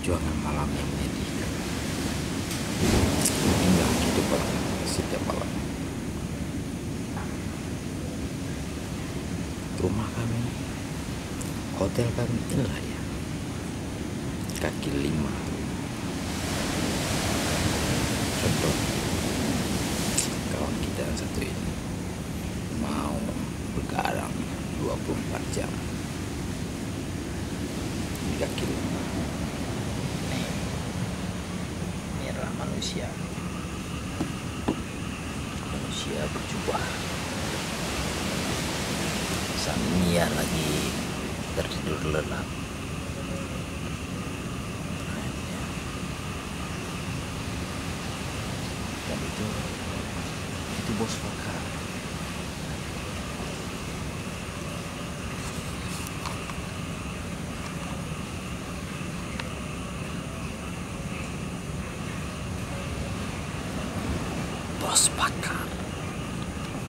perjuangan malam yang menyedihkan. Inilah kehidupan setiap malam. Rumah kami, hotel kami, inilah ya, kaki lima. Contoh, kawan kita yang satu ini mau begadang 24 jam di kaki lima. Ini adalah manusia berjubah. Samia lagi tertidur lelap. Dan itu bos Fakar. Bos Fakar.